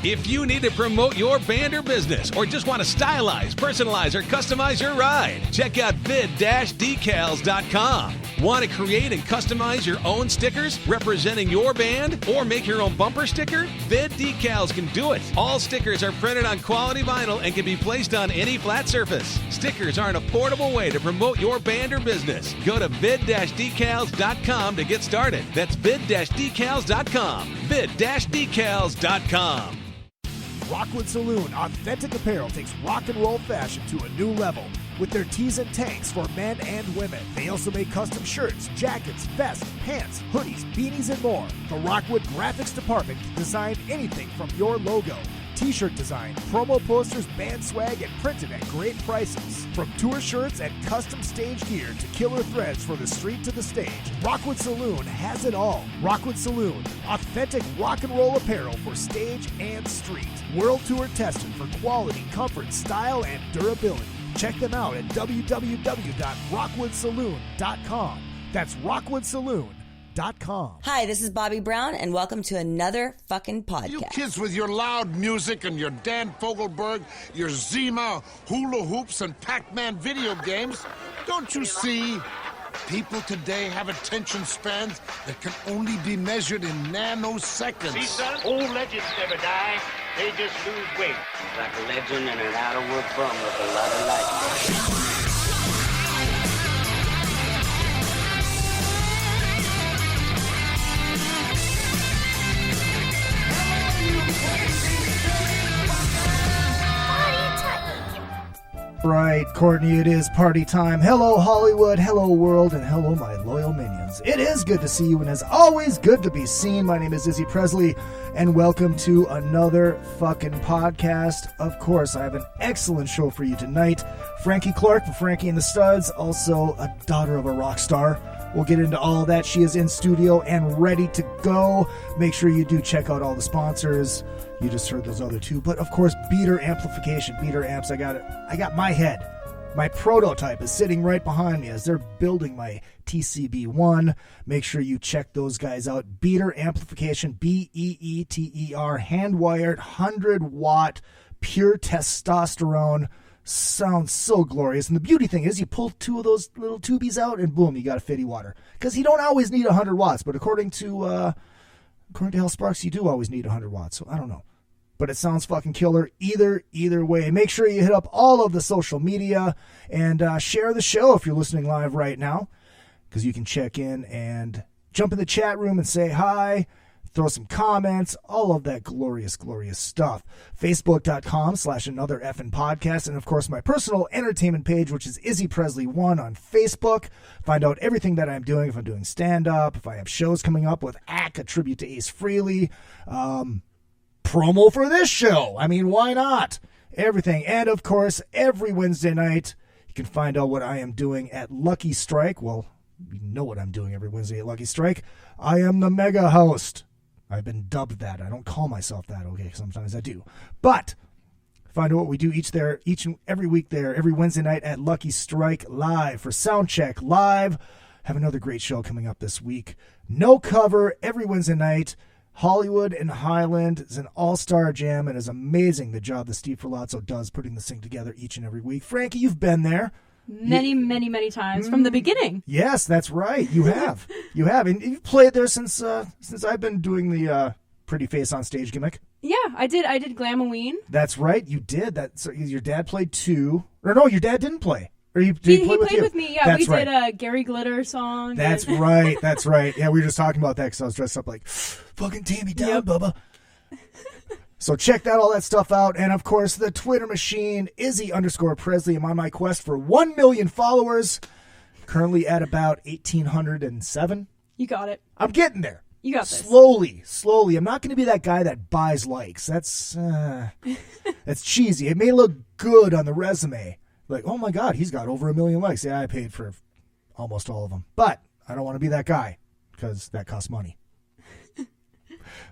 If you need to promote your band or business, or just want to stylize, personalize, or customize your ride, check out vid-decals.com. Want to create and customize your own stickers representing your band, or make your own bumper sticker? Vid Decals can do it. All stickers are printed on quality vinyl and can be placed on any flat surface. Stickers are an affordable way to promote your band or business. Go to vid-decals.com to get started. That's vid-decals.com. vid-decals.com. Rockwood Saloon Authentic Apparel takes rock and roll fashion to a new level with their tees and tanks for men and women. They also make custom shirts, jackets, vests, pants, hoodies, beanies, and more. The Rockwood Graphics Department can design anything from your logo, t-shirt design, promo posters, band swag, and printed at great prices. From tour shirts and custom stage gear to killer threads for the street to the stage, Rockwood Saloon has it all. Rockwood Saloon, authentic rock and roll apparel for stage and street. World Tour tested for quality, comfort, style, and durability. Check them out at www.rockwoodsaloon.com. That's rockwoodsaloon.com. Hi, this is Bobby Brown, and welcome to another fucking podcast. You kids with your loud music and your Dan Fogelberg, your Zima, hula hoops, and Pac-Man video games, don't you see? People today have attention spans that can only be measured in nanoseconds. See, son, old legends never die. They just lose weight. Like a legend and an out-of-work bum with a lot of life. Right, Courtney, it is party time. Hello, Hollywood. Hello, world. And hello, my loyal minions. It is good to see you, and as always, good to be seen. My name is Izzy Presley, and welcome to another fucking podcast. Of course, I have an excellent show for you tonight. Frankie Clarke from Frankie and the Studs, also a daughter of a rock star. We'll get into all of that. She is in studio and ready to go. Make sure you do check out all the sponsors. You just heard those other two. But, of course, Beater Amplification. Beater Amps, I got it. I got my head. My prototype is sitting right behind me as they're building my TCB1. Make sure you check those guys out. Beater Amplification, B-E-E-T-E-R, hand-wired, 100-watt, pure testosterone. Sounds so glorious. And the beauty thing is you pull two of those little tubies out and boom, you got a fitty water. Because you don't always need 100 watts, but according to Hal Sparks, you do always need 100 watts. So I don't know. But it sounds fucking killer either way. Make sure you hit up all of the social media and share the show if you're listening live right now. Because you can check in and jump in the chat room and say hi. Throw some comments, all of that glorious, glorious stuff. Facebook.com/another effing podcast. And, of course, my personal entertainment page, which is Izzy Presley1 on Facebook. Find out everything that I'm doing, if I'm doing stand-up, if I have shows coming up with ACK, a tribute to Ace Frehley, promo for this show. I mean, why not? Everything. And, of course, every Wednesday night, you can find out what I am doing at Lucky Strike. Well, you know what I'm doing every Wednesday at Lucky Strike. I am the mega host. I've been dubbed that. I don't call myself that, okay? Sometimes I do. But find out what we do each and every week there, every Wednesday night at Lucky Strike Live for Soundcheck Live. Have another great show coming up this week. No cover every Wednesday night. Hollywood and Highland is an all-star jam, and it's amazing the job that Steve Ferlazzo does putting this thing together each and every week. Frankie, you've been there. Many times from the beginning. Yes, that's right. You have. You have. And you've played there since I've been doing the pretty face on stage gimmick. Yeah, I did Glamoween. That's right. You did. So your dad played too. Or no, your dad didn't play. Or he played with you? With me. Yeah, that's we right. did a Gary Glitter song. That's right. That's right. Yeah, we were just talking about that because I was dressed up like, fucking Tammy down, yep. Bubba. So check all that stuff out. And, of course, the Twitter machine, Izzy_Presley. I'm on my quest for 1 million followers. Currently at about 1,807. You got it. I'm getting there. You got this. Slowly. I'm not going to be that guy that buys likes. That's cheesy. It may look good on the resume. Like, oh, my God, he's got over 1 million likes. Yeah, I paid for almost all of them. But I don't want to be that guy because that costs money.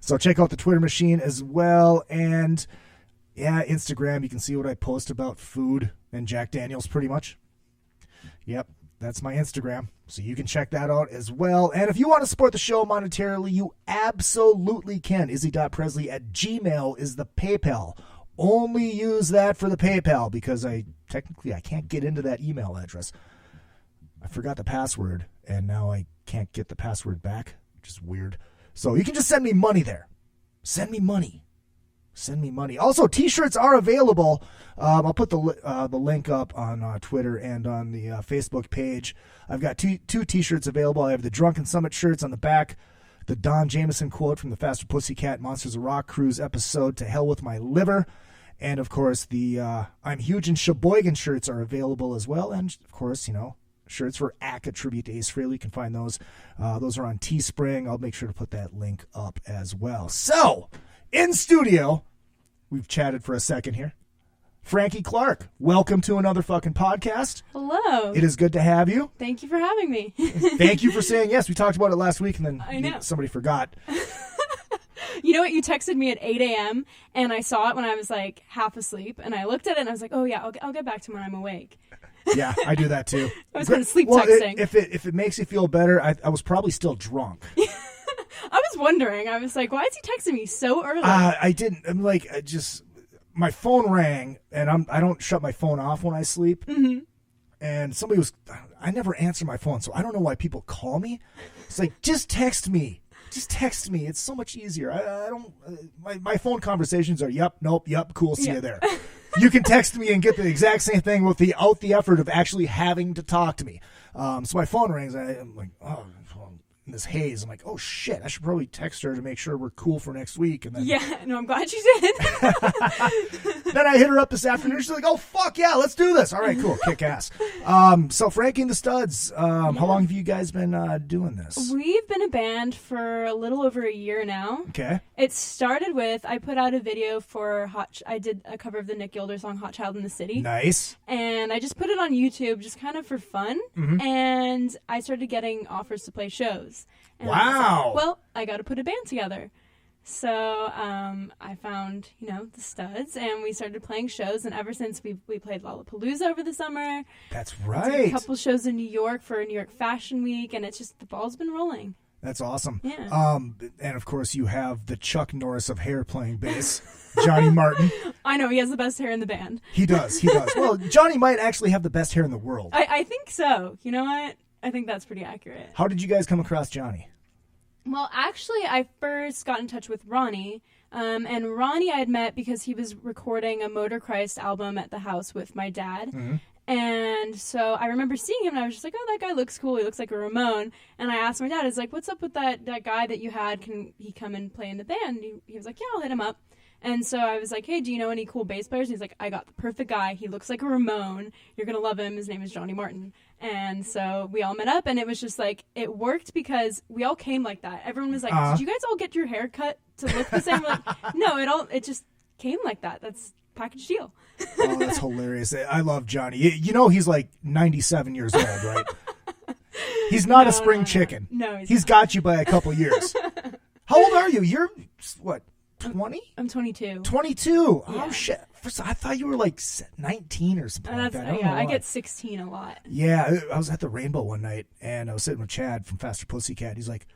So check out the Twitter machine as well. And, yeah, Instagram, you can see what I post about food and Jack Daniels pretty much. Yep, That's my Instagram, so you can check that out as well. And if you want to support the show monetarily, you absolutely can. Izzy.presley@gmail is the PayPal. Only use that for the PayPal because I can't get into that email address. I forgot the password, and now I can't get the password back, which is weird. So you can just send me money there. Send me money. Send me money. Also, T-shirts are available. I'll put the link up on Twitter and on the Facebook page. I've got two T-shirts available. I have the Drunken Summit shirts on the back, the Don Jameson quote from the Faster Pussycat Monsters of Rock Cruise episode, To Hell With My Liver. And, of course, the I'm Huge in Sheboygan shirts are available as well. And, of course, shirts for ACA Tribute to Ace Frehley. You can find those. Those are on Teespring. I'll make sure to put that link up as well. So, in studio, we've chatted for a second here. Frankie Clarke, welcome to another fucking podcast. Hello. It is good to have you. Thank you for having me. Thank you for saying yes. We talked about it last week, and then somebody forgot. You know what? You texted me at 8 a.m., and I saw it when I was, like, half asleep, and I looked at it, and I was like, oh, yeah, I'll get back to when I'm awake. Yeah, I do that, too. I was kind of sleep texting. If it makes you feel better, I was probably still drunk. I was wondering. I was like, why is he texting me so early? I didn't. I'm like, my phone rang, and I don't shut my phone off when I sleep. Mm-hmm. And I never answer my phone, so I don't know why people call me. It's like, just text me. Just text me. It's so much easier. I don't. My phone conversations are yep, nope, yep, cool. See you there. You can text me and get the exact same thing without the effort of actually having to talk to me. So my phone rings. I'm like, oh. In this haze, I'm like, oh shit, I should probably text her to make sure we're cool for next week. And then, I'm glad you did. Then I hit her up this afternoon. She's like, oh fuck yeah, let's do this. All right, cool, kick ass. So Frankie and the Studs, how long have you guys been doing this? We've been a band for a little over a year now. Okay. It started with, I put out a video for I did a cover of the Nick Gilder song Hot Child in the City. Nice. And I just put it on YouTube just kind of for fun. Mm-hmm. And I started getting offers to play shows. And wow. I was like, well, I got to put a band together. So I found, the Studs, and we started playing shows. And ever since we played Lollapalooza over the summer. That's Did right. a couple shows in New York for New York Fashion Week, and it's just the ball's been rolling. That's awesome. Yeah. And of course you have the Chuck Norris of hair playing bass, Johnny Martin. I know, he has the best hair in the band. He does. Well, Johnny might actually have the best hair in the world. I think so. You know what? I think that's pretty accurate. How did you guys come across Johnny? Well, actually, I first got in touch with Ronnie. And Ronnie I had met because he was recording a Motor Christ album at the house with my dad. Mm-hmm. And so I remember seeing him, and I was just like, oh, that guy looks cool. He looks like a Ramone. And I asked my dad, I was like, what's up with that guy that you had? Can he come and play in the band? He was like, yeah, I'll hit him up. And so I was like, hey, do you know any cool bass players? And he's like, I got the perfect guy. He looks like a Ramone. You're going to love him. His name is Johnny Martin. And so we all met up, and it was just like, it worked because we all came like that. Everyone was like, did you guys all get your hair cut to look the same? We're like, no, it just came like that. That's package deal. Oh, that's hilarious. I love Johnny. You know he's like 97 years old, right? He's not a spring chicken. No, he's got you by a couple years. How old are you? You're, what, 20? I'm 22. 22? Yeah. Oh, shit. First, I thought you were like 19 or something like that. I get 16 a lot. Yeah, I was at the Rainbow one night, and I was sitting with Chad from Faster Pussycat. He's like,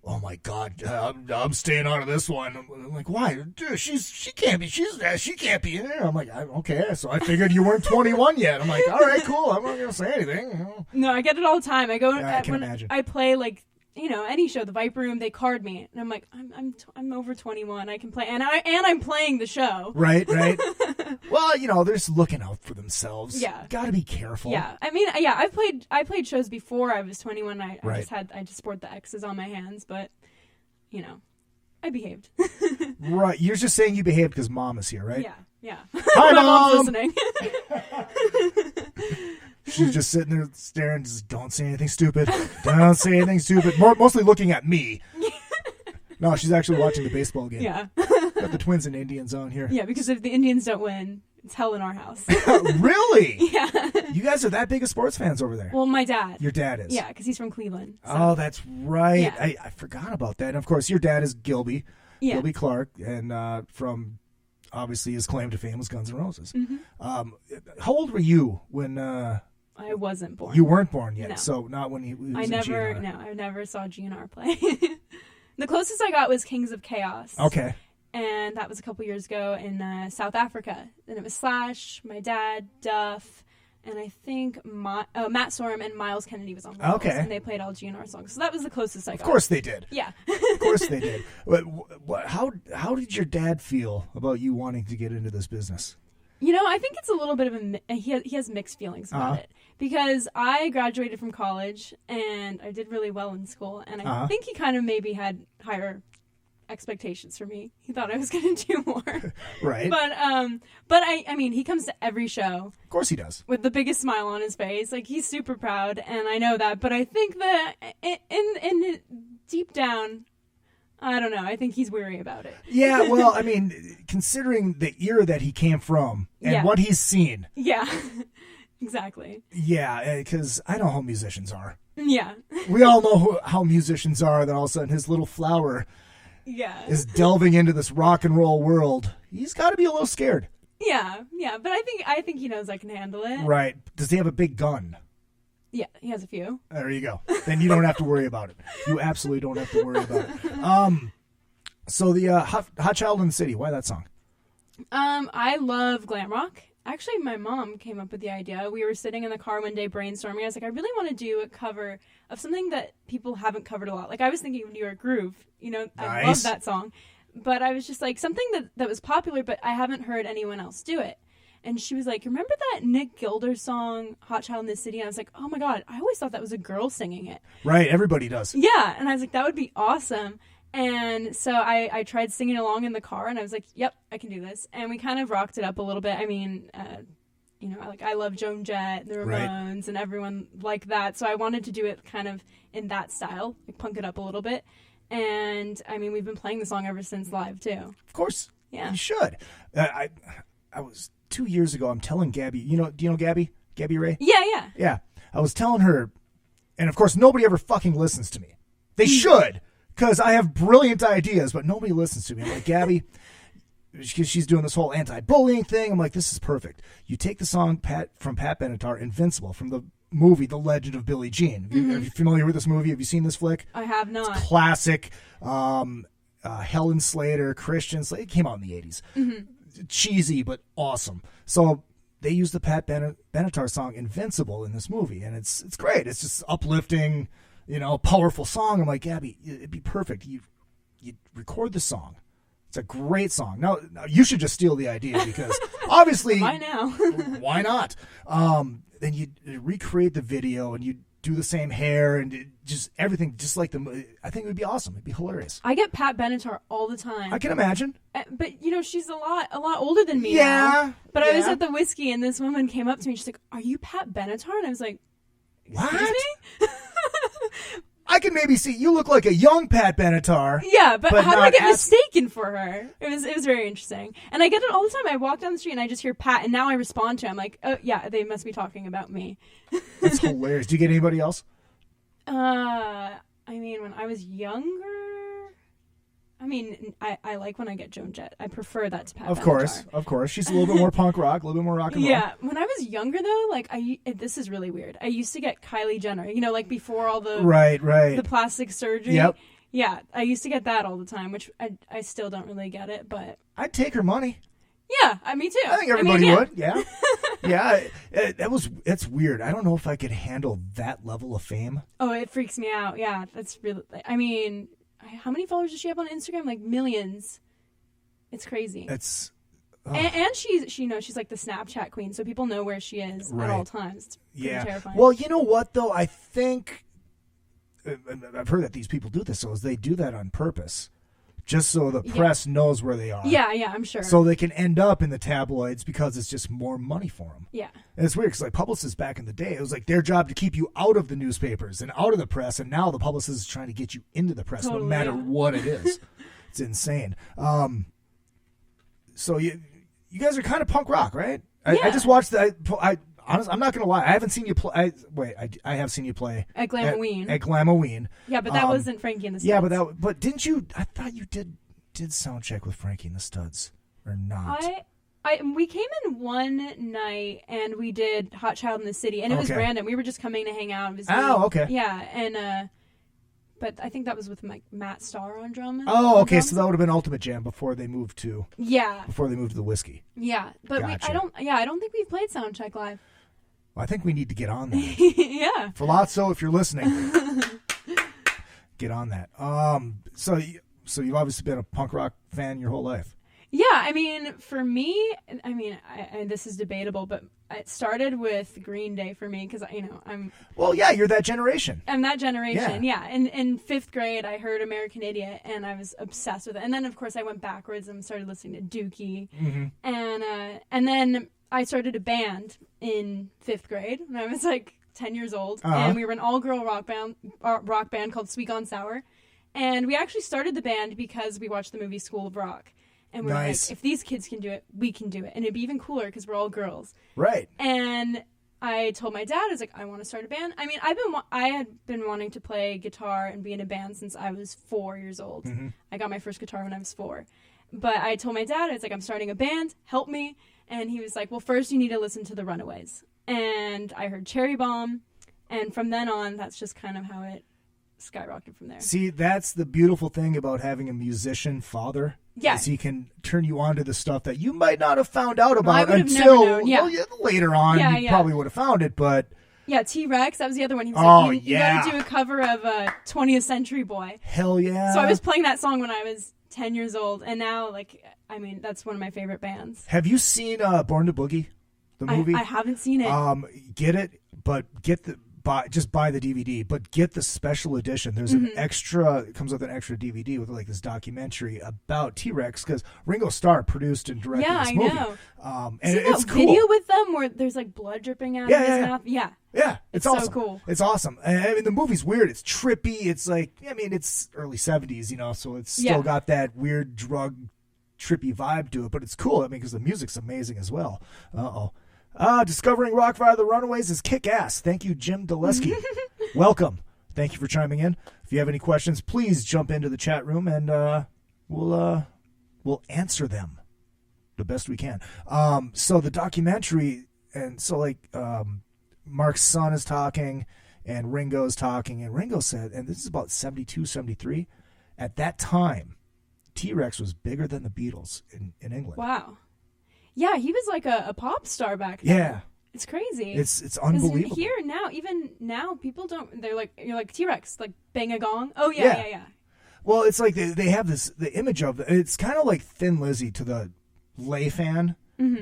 oh my God, I'm staying out of this one. I'm like, why? Dude, she can't be in there. I'm like, okay. So I figured you weren't 21 yet. I'm like, all right, cool. I'm not gonna say anything. No, I get it all the time. I go I can imagine. I play like any show, the Viper Room, they card me, and I'm like, I'm over 21. I can play, and I'm playing the show. Right. Well, they're just looking out for themselves. Yeah, got to be careful. Yeah, I mean, yeah, I played shows before I was 21. I just sport the X's on my hands, but I behaved. Right, you're just saying you behaved because Mom is here, right? Yeah. Hi, my Mom. mom's listening. She's just sitting there staring, just don't say anything stupid. Don't say anything stupid. Mostly looking at me. No, she's actually watching the baseball game. Yeah. Got the Twins and Indians on here. Yeah, because if the Indians don't win, it's hell in our house. Really? Yeah. You guys are that big of sports fans over there? Well, my dad. Your dad is? Yeah, because he's from Cleveland. So. Oh, that's right. Yeah. I forgot about that. And, of course, your dad is Gilby. Yeah. Gilby Clarke. And from, obviously, his claim to fame was Guns N' Roses. Mm-hmm. How old were you when... I wasn't born. You weren't born yet, No. so not when he was I in never, GNR. no, I never saw GNR play. The closest I got was Kings of Chaos. Okay. And that was a couple years ago in South Africa. And it was Slash, my dad, Duff, and I think Matt Sorum and Miles Kennedy was on vocals. Okay. And they played all GNR songs. So that was the closest I got. Of course they did. Yeah. Of course they did. How did your dad feel about you wanting to get into this business? You know, I think it's a little bit of he has mixed feelings about it. Because I graduated from college and I did really well in school. And I think he kind of maybe had higher expectations for me. He thought I was going to do more. Right. But I mean, he comes to every show. Of course he does. With the biggest smile on his face. Like, he's super proud, and I know that. But I think that in deep down, I don't know. I think he's weary about it. Yeah, well, I mean, considering the era that he came from and what he's seen. Yeah, exactly. Yeah, because I know how musicians are. Yeah. We all know how musicians are, that all of a sudden his little flower is delving into this rock and roll world. He's got to be a little scared. Yeah, but I think he knows I can handle it. Right. Does he have a big gun? Yeah, he has a few. There you go. Then you don't have to worry about it. You absolutely don't have to worry about it. So the Hot Child in the City, why that song? I love glam rock. Actually, my mom came up with the idea. We were sitting in the car one day brainstorming. I was like, I really want to do a cover of something that people haven't covered a lot. Like, I was thinking of New York Groove. You know, I love that song. But I was just like, something that was popular, but I haven't heard anyone else do it. And she was like, remember that Nick Gilder song, Hot Child in the City? And I was like, oh my God, I always thought that was a girl singing it. Right, everybody does. Yeah, and I was like, that would be awesome. And so I tried singing along in the car, and I was like, yep, I can do this. And we kind of rocked it up a little bit. I mean, you know, like, I love Joan Jett and the Ramones and everyone like that. So I wanted to do it kind of in that style, like punk it up a little bit. And, I mean, we've been playing the song ever since live, too. Of course. Yeah. You should. I was 2 years ago, I'm telling Gabby, do you know Gabby? Gabby Ray? Yeah. Yeah. I was telling her, and of course, nobody ever fucking listens to me. They should, because I have brilliant ideas, but nobody listens to me. I'm like, Gabby, because she's doing this whole anti-bullying thing. I'm like, this is perfect. You take the song from Pat Benatar, Invincible, from the movie The Legend of Billie Jean. Are you familiar with this movie? Have you seen this flick? I have not. It's classic. Helen Slater, Christian Slater. It came out in the 80s. Cheesy, but awesome. So they used the Pat Benatar song Invincible in this movie, and it's great. It's just uplifting, powerful song. I'm like, Gabby, it'd be perfect. You record the song. It's a great song. Now you should just steal the idea, because obviously Why now? why not? Then you recreate the video, and you do the same hair and just everything, just like I think it would be awesome. It'd be hilarious. I get Pat Benatar all the time. I can imagine. But she's a lot older than me. Yeah. Now. But I was at the whiskey, and this woman came up to me. She's like, "Are you Pat Benatar?" And I was like, "Excuse What? me?" I can maybe see you look like a young Pat Benatar. Yeah, but how do I get as- mistaken for her? It was very interesting, and I get it all the time. I walk down the street and I just hear Pat, and now I respond to it. I'm like, "Oh yeah, they must be talking about me." That's hilarious. Do you get anybody else? I mean, when I was younger, I like when I get Joan Jett. I prefer that to Pat Benatar. Of course. She's a little bit more punk rock, a little bit more rock and roll. Yeah, when I was younger though, like this is really weird. I used to get Kylie Jenner, like before all the Right. the plastic surgery. Yep. Yeah, I used to get that all the time, which I still don't really get it, but I'd take her money. yeah, me too. I think everybody would. Yeah. Yeah. It's weird. I don't know if I could handle that level of fame. Oh, it freaks me out. Yeah, that's really. I mean, how many followers does she have on Instagram? Like millions. It's crazy. It's. And she's like the Snapchat queen, so people know where she is at all times. It's pretty terrifying. Well, you know what though? I think I've heard that these people do this, so they do that on purpose, just so the press knows where they are. Yeah, I'm sure. So they can end up in the tabloids because it's just more money for them. Yeah. And it's weird because like publicists back in the day, it was like their job to keep you out of the newspapers and out of the press, and now the publicist is trying to get you into the press no matter what it is. It's insane. So you guys are kind of punk rock, right? I just watched that. Honestly, I'm not going to lie. I haven't seen you play. I have seen you play at Glamoween. At Glamoween. Yeah, but that wasn't Frankie and the Studs. Yeah, but didn't you? I thought you did sound check with Frankie and the Studs, or not? We came in one night and we did Hot Child in the City, and it was random. We were just coming to hang out. It was okay. Yeah, and but I think that was with Matt Starr on drums. Oh, okay. So that would have been Ultimate Jam before they moved to the whiskey. Yeah, but Gotcha. I don't think we've played Soundcheck live. Well, I think we need to get on that. Yeah. Falazzo, if you're listening, get on that. So you've obviously been a punk rock fan your whole life. Yeah, I mean, for me, I this is debatable, but it started with Green Day for me because, I'm... Well, yeah, you're that generation. I'm that generation, yeah. In 5th grade, I heard American Idiot, and I was obsessed with it. And then, of course, I went backwards and started listening to Dookie. Mm-hmm. And then I started a band in 5th grade when I was, 10 years old. And we were an all-girl rock band called Sweet Gone Sour. And we actually started the band because we watched the movie School of Rock. And we're like, if these kids can do it, we can do it. And it'd be even cooler because we're all girls. Right. And I told my dad, I was like, I want to start a band. I mean, I had been wanting to play guitar and be in a band since I was 4 years old. Mm-hmm. I got my first guitar when I was 4. But I told my dad, I was like, I'm starting a band. Help me. And he was like, well, first you need to listen to the Runaways. And I heard Cherry Bomb. And from then on, that's just kind of how it skyrocketed from there. See, that's the beautiful thing about having a musician father. Yes. He can turn you on to the stuff that you might not have found out about until later on. You probably would have found it, but... Yeah, T-Rex, that was the other one. He was like, you got to do a cover of 20th Century Boy. Hell yeah. So I was playing that song when I was 10 years old, and now, that's one of my favorite bands. Have you seen Born to Boogie, the movie? I haven't seen it. Get it, but just buy the DVD, but get the special edition. There's an extra, it comes with an extra DVD with this documentary about T-Rex because Ringo Starr produced and directed this movie. Yeah, I know. And it's that cool. Video with them where there's blood dripping out of his mouth? Yeah. Yeah, it's awesome. So cool. It's awesome. I mean, the movie's weird. It's trippy. It's it's early 70s, so it's still got that weird drug trippy vibe to it, but it's cool. Because the music's amazing as well. Discovering rock via the Runaways is kick-ass. Thank you, Jim Daleski. Welcome. Thank you for chiming in. If you have any questions, please jump into the chat room and we'll answer them the best we can. So the documentary, and so Mark's son is talking and Ringo's talking, and Ringo said, and this is about 72, 73, at that time, T-Rex was bigger than the Beatles in England. Wow. Yeah, he was like a pop star back then. Yeah. It's crazy. It's unbelievable. Here now, even now, people don't, they're like, you're like T-Rex, bang a gong. Oh, yeah. Well, it's like they have the image of it's kind of like Thin Lizzy to the lay fan. Mm-hmm.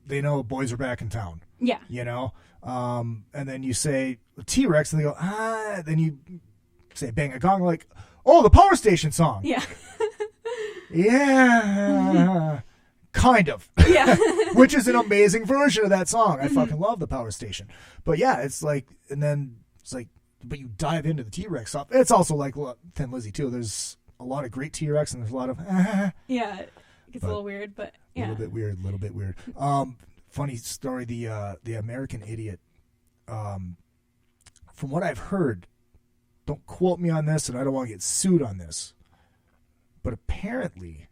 They know boys are back in town. Yeah. And then you say T-Rex and they go, then you say bang a gong, like, oh, the Power Station song. Yeah. Yeah. Kind of. Yeah. Which is an amazing version of that song. I fucking love the Power Station. But yeah, it's like, and then it's like, but you dive into the T-Rex stuff. It's also like Thin Lizzy too. There's a lot of great T-Rex and there's a lot of yeah, it gets a little weird, but yeah. A little bit weird. Funny story, the American Idiot. From what I've heard, don't quote me on this and I don't want to get sued on this, but apparently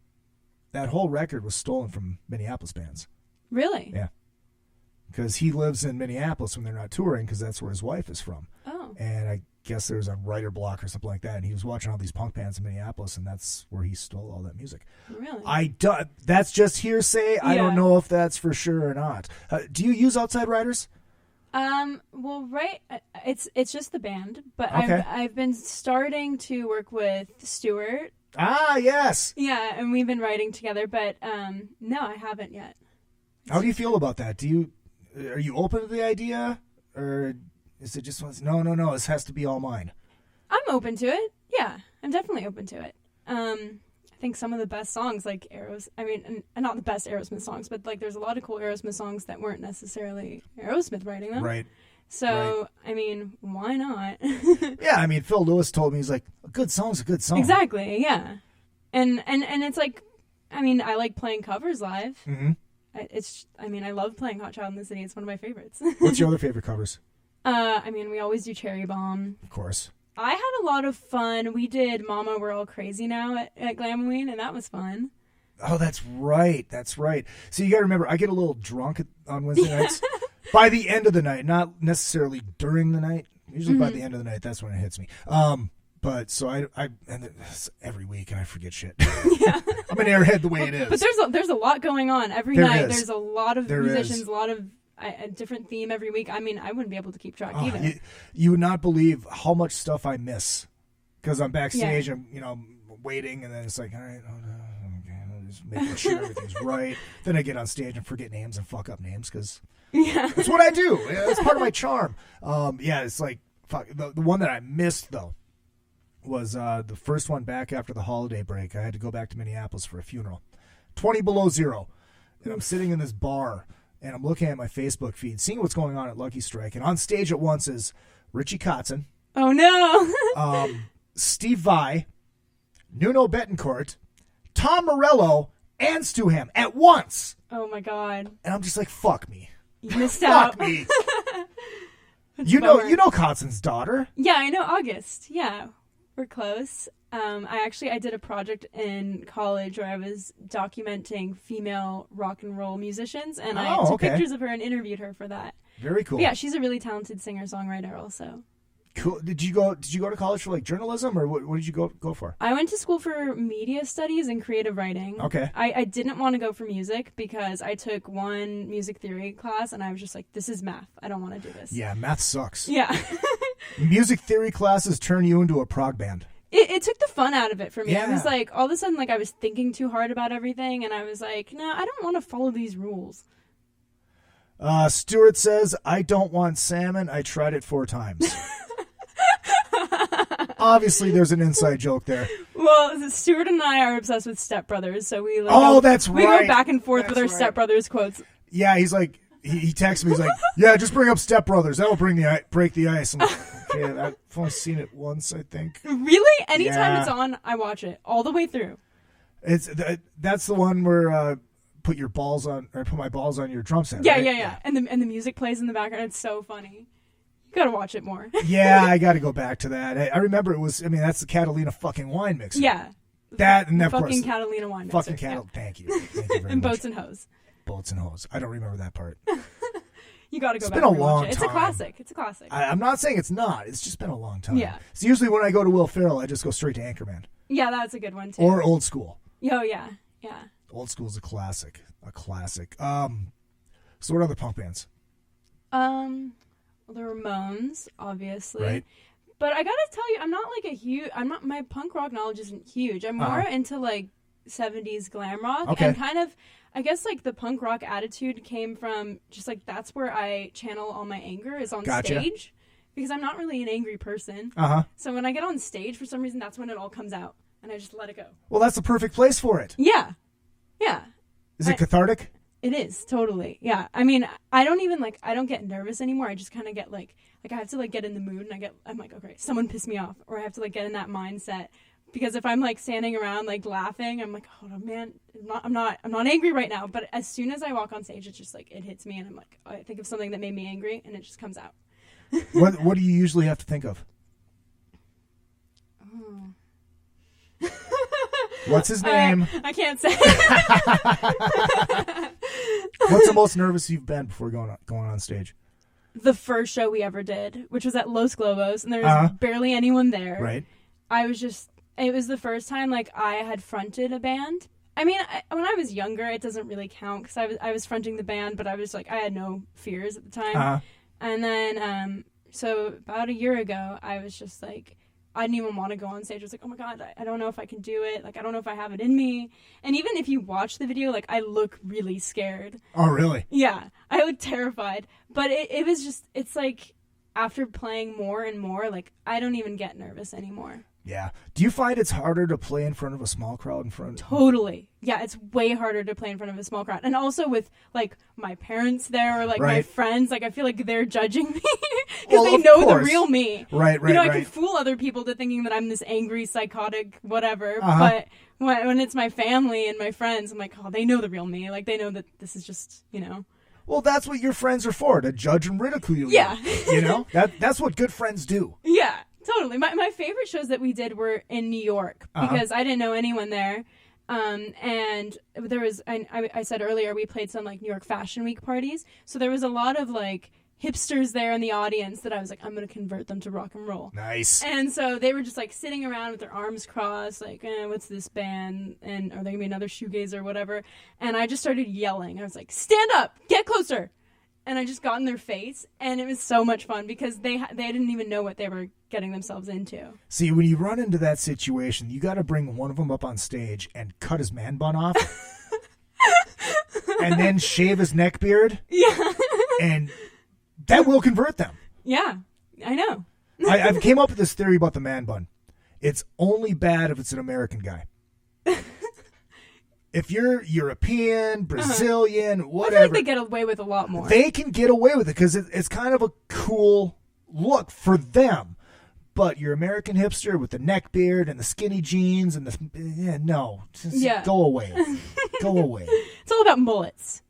that whole record was stolen from Minneapolis bands. Really? Yeah. Because he lives in Minneapolis when they're not touring because that's where his wife is from. Oh. And I guess there's a writer block or something like that, and he was watching all these punk bands in Minneapolis, and that's where he stole all that music. Really? That's just hearsay. I don't know if that's for sure or not. Do you use outside writers? Well, right. It's just the band, but okay. I've been starting to work with Stuart. Ah, yes. Yeah, and we've been writing together, but no, I haven't yet. How do you feel about that? Are you open to the idea, or is it just no? This has to be all mine. I'm open to it. Yeah, I'm definitely open to it. I think some of the best songs, like and not the best Aerosmith songs, but there's a lot of cool Aerosmith songs that weren't necessarily Aerosmith writing them. Right. So, right. Why not? Yeah, Phil Lewis told me, he's like, a good song's a good song. Exactly, yeah. And it's like, I like playing covers live. Mm-hmm. I love playing Hot Child in the City. It's one of my favorites. What's your other favorite covers? We always do Cherry Bomb. Of course. I had a lot of fun. We did Mama, We're All Crazy Now at Glamween, and that was fun. Oh, that's right. So you got to remember, I get a little drunk on Wednesday nights. By the end of the night, not necessarily during the night. Usually by the end of the night, that's when it hits me. But so I and it's every week, and I forget shit. Yeah. I'm an airhead the way it is. But there's a lot going on every night. There's a lot of musicians, a lot of a different theme every week. I mean, I wouldn't be able to keep track either. You would not believe how much stuff I miss because I'm backstage and waiting, and then it's like, all right, okay, just making sure everything's right. Then I get on stage and forget names and fuck up names because that's what I do. It's part of my charm. It's like fuck. The one that I missed though was the first one back after the holiday break. I had to go back to Minneapolis for a funeral. 20 below zero, and I'm sitting in this bar. And I'm looking at my Facebook feed, seeing what's going on at Lucky Strike. And on stage at once is Richie Kotzen. Oh, no. Steve Vai, Nuno Betancourt, Tom Morello, and Stu Ham at once. Oh, my God. And I'm just like, fuck me. You missed out. Fuck me. You know Kotzen's daughter. Yeah, I know August. Yeah, we're close. I did a project in college where I was documenting female rock and roll musicians, and I took pictures of her and interviewed her for that. Very cool. But yeah, she's a really talented singer-songwriter also. Cool. Did you go to college for like journalism, or what did you go for? I went to school for media studies and creative writing. Okay. I didn't want to go for music because I took one music theory class and I was just like, this is math. I don't want to do this. Yeah, math sucks. Yeah. Music theory classes turn you into a prog band. It took the fun out of it for me. Yeah. I was like, all of a sudden, like I was thinking too hard about everything, and I was like, no, I don't want to follow these rules. Stuart says, I don't want salmon. I tried it 4 times. Obviously, there's an inside joke there. Well, Stuart and I are obsessed with Step Brothers, so we that's we right. go back and forth with our right. Step Brothers quotes. Yeah, he's like, he texts me, he's like, yeah, just bring up Step Brothers. That'll break the ice. I'm like, okay, I've only seen it once, I think. Really? Anytime it's on, I watch it all the way through. That's the one where put my balls on your drum set. Yeah, right? yeah. And the music plays in the background. It's so funny. You gotta watch it more. Yeah, I gotta go back to that. I remember it was. I mean, that's the Catalina fucking wine mixer. Yeah. That and of fucking course, Catalina wine mixer. Fucking Catalina. Yeah. Thank you very and much. Boats and Hose. Boats and Hose. I don't remember that part. You gotta go it's back. Been a and long it. It's time. a classic. It's a classic. I'm not saying it's not. It's just been a long time. Yeah. So usually when I go to Will Ferrell, I just go straight to Anchorman. Yeah, that's a good one too. Or Old School. Oh yeah. Old School is a classic. So what other punk bands? Well, the Ramones, obviously. Right. But I gotta tell you, my punk rock knowledge isn't huge. I'm more into like 70s glam rock. Okay. And kind of, I guess like the punk rock attitude came from just like, that's where I channel all my anger is on stage. Because I'm not really an angry person. So when I get on stage, for some reason, that's when it all comes out. And I just let it go. Well, that's the perfect place for it. Yeah. Is it cathartic? It is, totally. Yeah. I mean, I don't get nervous anymore. I just kind of get like I have to like get in the mood and I'm like, okay, someone pissed me off, or I have to like get in that mindset, because if I'm like standing around like laughing, I'm like, oh man, I'm not angry right now. But as soon as I walk on stage, it's just like, it hits me and I'm like, I think of something that made me angry and it just comes out. What do you usually have to think of? What's his name? I can't say. What's the most nervous you've been before going on stage? The first show we ever did, which was at Los Globos, and there was barely anyone there. Right. It was the first time like I had fronted a band. I mean, when I was younger, it doesn't really count because I was fronting the band, but I was like, I had no fears at the time. And then, so about a year ago, I was just like, I didn't even want to go on stage. I was like, oh my God, I don't know if I can do it. Like, I don't know if I have it in me. And even if you watch the video, like, I look really scared. Oh, really? Yeah, I look terrified. But it was just, it's like, after playing more and more, like, I don't even get nervous anymore. Yeah. Do you find it's harder to play in front of a small crowd? Totally. Yeah, it's way harder to play in front of a small crowd. And also with, like, my parents there or, like, my friends, like, I feel like they're judging me because they know the real me. Right, you know, I can fool other people to thinking that I'm this angry, psychotic, whatever. But when it's my family and my friends, I'm like, oh, they know the real me. Like, they know that this is just, you know. Well, that's what your friends are for, to judge and ridicule you. Yeah. You know? That's what good friends do. Yeah. Totally. My favorite shows that we did were in New York because I didn't know anyone there. And there was, I said earlier, we played some like New York Fashion Week parties. So there was a lot of like hipsters there in the audience that I was like, I'm going to convert them to rock and roll. Nice. And so they were just like sitting around with their arms crossed, like, what's this band? And are they going to be another shoegaze or whatever? And I just started yelling. I was like, stand up, get closer. And I just got in their face. And it was so much fun because they didn't even know what they were getting themselves into. See, when you run into that situation, you got to bring one of them up on stage and cut his man bun off. And then shave his neck beard. Yeah. And that will convert them. Yeah, I know. I've came up with this theory about the man bun. It's only bad if it's an American guy. If you're European, Brazilian, whatever. I feel like they get away with a lot more. They can get away with it because it's kind of a cool look for them. But your American hipster with the neck beard and the skinny jeans and go away. Go away. It's all about mullets.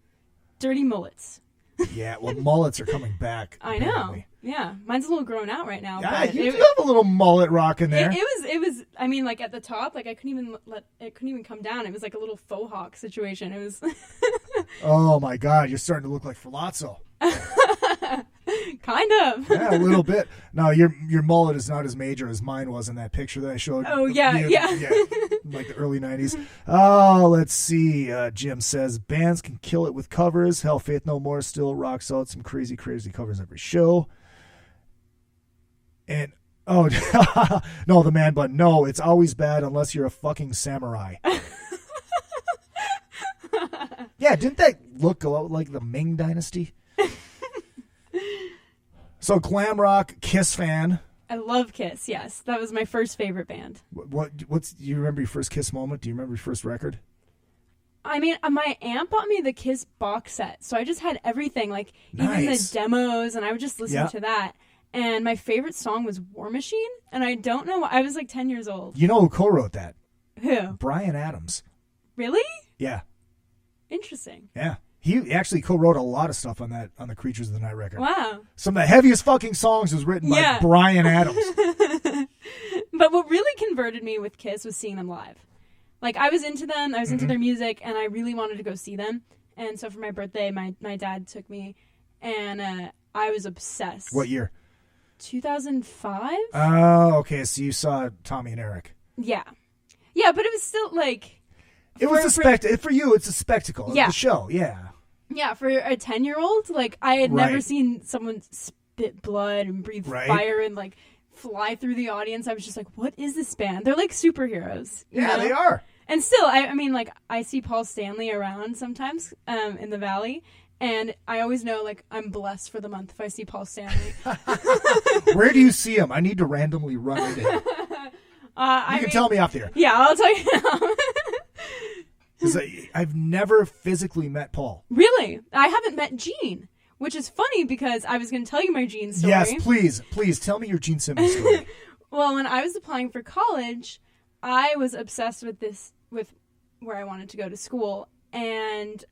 Dirty mullets. Yeah, well, mullets are coming back. I know. Yeah, mine's a little grown out right now. Yeah, but you do have a little mullet rock in there. It was. I mean, like at the top, like I couldn't even come down. It was like a little faux hawk situation. It was. Oh my God, you're starting to look like Falazzo. Kind of. Yeah, a little bit. No, your mullet is not as major as mine was in that picture that I showed. Oh yeah. Like the early 90s. Oh, let's see. Jim says bands can kill it with covers. Hell, Faith No More still rocks out some crazy covers every show. And no, the man bun. No, it's always bad unless you're a fucking samurai. Yeah, didn't that look go out like the Ming Dynasty? So glam rock, Kiss fan. I love Kiss. Yes, that was my first favorite band. What's do you remember your first Kiss moment? Do you remember your first record? I mean, my aunt bought me the Kiss box set, so I just had everything, like even the demos, and I would just listen to that. And my favorite song was War Machine, and I don't know. I was like 10 years old. You know who co-wrote that? Who? Bryan Adams. Really? Yeah. Interesting. Yeah. He actually co-wrote a lot of stuff on the Creatures of the Night record. Wow. Some of the heaviest fucking songs was written by Bryan Adams. But what really converted me with Kiss was seeing them live. Like, I was into them, I was into their music, and I really wanted to go see them. And so for my birthday, my dad took me, and I was obsessed. What year? 2005? Oh, okay. So you saw Tommy and Eric. Yeah. Yeah, but it was still, like... It was a spectacle. For you, it's a spectacle. Yeah. The show, yeah. Yeah, for a 10-year-old, like, I had never seen someone spit blood and breathe fire and, like, fly through the audience. I was just like, what is this band? They're like superheroes. You know? They are. And still, I mean, like, I see Paul Stanley around sometimes in the Valley, and I always know, like, I'm blessed for the month if I see Paul Stanley. Where do you see him? I need to randomly run into him. You can tell me off there. Yeah, I'll tell you now. I've never physically met Paul. Really? I haven't met Gene, which is funny because I was going to tell you my Gene story. Yes, please tell me your Gene Simmons story. Well, when I was applying for college, I was obsessed with where I wanted to go to school. And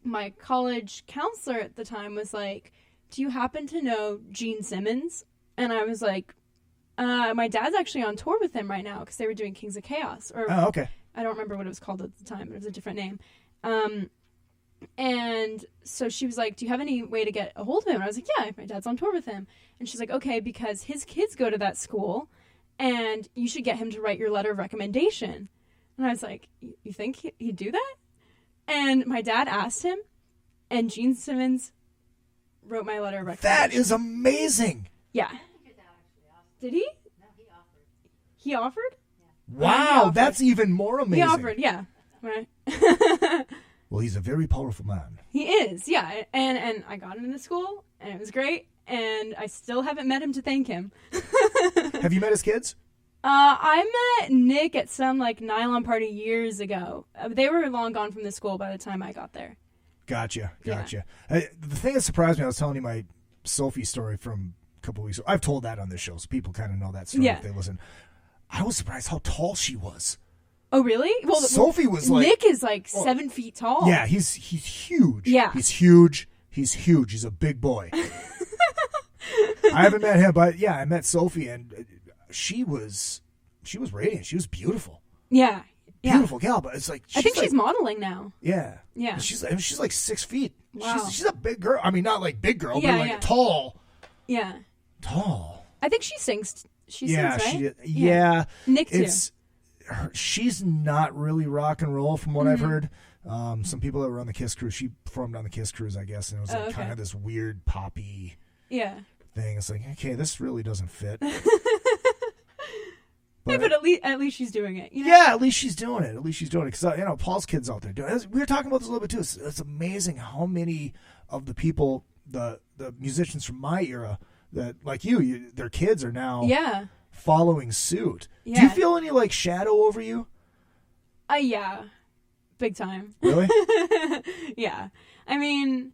my college counselor at the time was like, do you happen to know Gene Simmons? And I was like, my dad's actually on tour with him right now because they were doing Kings of Chaos. Oh, okay. I don't remember what it was called at the time, but it was a different name. And so she was like, do you have any way to get a hold of him? And I was like, yeah, my dad's on tour with him. And she's like, okay, because his kids go to that school and you should get him to write your letter of recommendation. And I was like, you think he'd do that? And my dad asked him, and Gene Simmons wrote my letter of recommendation. That is amazing. Yeah. Did he? No, he offered. He offered? Wow, that's even more amazing. He offered, yeah. Right. Well, he's a very powerful man. He is, yeah. And I got him into school, and it was great. And I still haven't met him to thank him. Have you met his kids? I met Nick at some, like, nylon party years ago. They were long gone from the school by the time I got there. Gotcha. Yeah. The thing that surprised me, I was telling you my Sophie story from a couple weeks ago. I've told that on this show, so people kind of know that story if they listen. I was surprised how tall she was. Oh, really? Well, Sophie was like... Nick is like 7 feet tall. Yeah, he's huge. Yeah. He's huge. He's a big boy. I haven't met him, but yeah, I met Sophie, and she was radiant. She was beautiful. Yeah. beautiful gal, but it's like I think she's modeling now. Yeah, Yeah. And she's like 6 feet. Wow. She's a big girl. I mean, not like big girl, Yeah, but like yeah. tall. Yeah. Tall. I think she sings. She Yeah, sings, right? yeah. Nick too. She's not really rock and roll from what I've heard. Some people that were on the Kiss Cruise, she performed on the Kiss Cruise, I guess, and it was like kind of this weird poppy thing. It's like, okay, this really doesn't fit. But at least she's doing it. You know? Yeah, at least she's doing it. Because Paul's kids out there doing it. We were talking about this a little bit too. It's amazing how many of the people, the musicians from my era, that like you, their kids are now following suit. Yeah. Do you feel any like shadow over you? Yeah, big time. Really? Yeah. I mean,